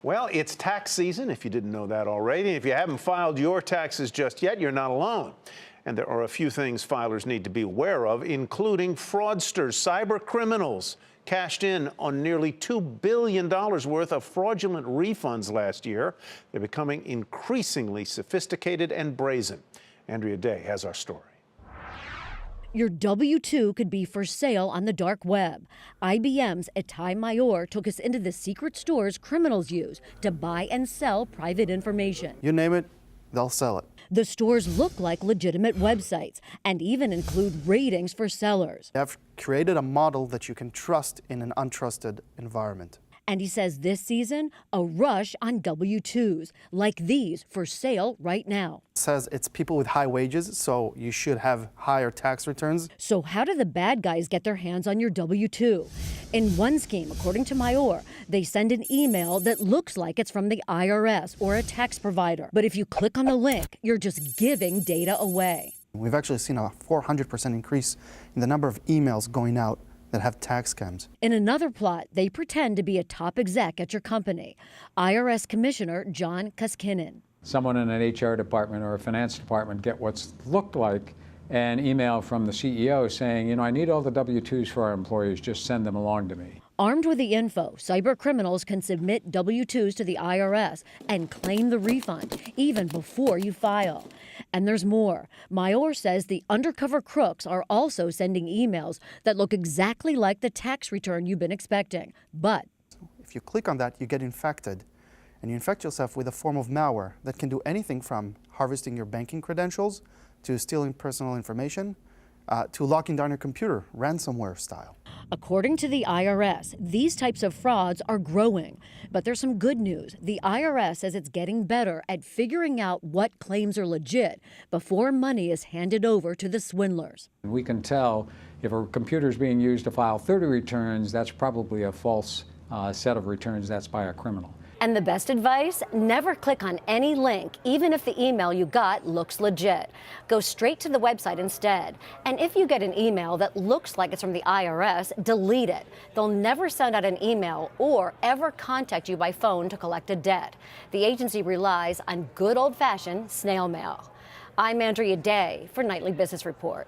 Well, it's tax season, if you didn't know that already. And if you haven't filed your taxes just yet, you're not alone. And there are a few things filers need to be aware of, including fraudsters, cyber criminals cashed in on nearly $2 billion worth of fraudulent refunds last year. They're becoming increasingly sophisticated and brazen. Andrea Day has our story. Your W-2 could be for sale on the dark web. IBM's Itai Mayor took us into the secret stores criminals use to buy and sell private information. You name it, they'll sell it. The stores look like legitimate websites and even include ratings for sellers. They've created a model that you can trust in an untrusted environment. And he says this season, a rush on W-2s, like these for sale right now. It says it's people with high wages, so you should have higher tax returns. So how do the bad guys get their hands on your W-2? In one scheme, according to Mayor, they send an email that looks like it's from the IRS or a tax provider. But if you click on the link, you're just giving data away. We've actually seen a 400% increase in the number of emails going out that have tax scams. In another plot, they pretend to be a top exec at your company. IRS Commissioner John Koskinen. Someone in an HR department or a finance department get what's looked like an email from the CEO saying, you know, I need all the W-2s for our employees, just send them along to me. Armed with the info, cyber criminals can submit W-2s to the IRS and claim the refund even before you file. And there's more. Mayor says the undercover crooks are also sending emails that look exactly like the tax return you've been expecting. But if you click on that, you get infected. And you infect yourself with a form of malware that can do anything from harvesting your banking credentials to stealing personal information to locking down your computer, ransomware style. According to the IRS, these types of frauds are growing. But there's some good news. The IRS says it's getting better at figuring out what claims are legit before money is handed over to the swindlers. We can tell if a computer is being used to file 30 returns, that's probably a false set of returns. That's by a criminal. And the best advice? Never click on any link, even if the email you got looks legit. Go straight to the website instead. And if you get an email that looks like it's from the IRS, delete it. They'll never send out an email or ever contact you by phone to collect a debt. The agency relies on good old-fashioned snail mail. I'm Andrea Day for Nightly Business Report.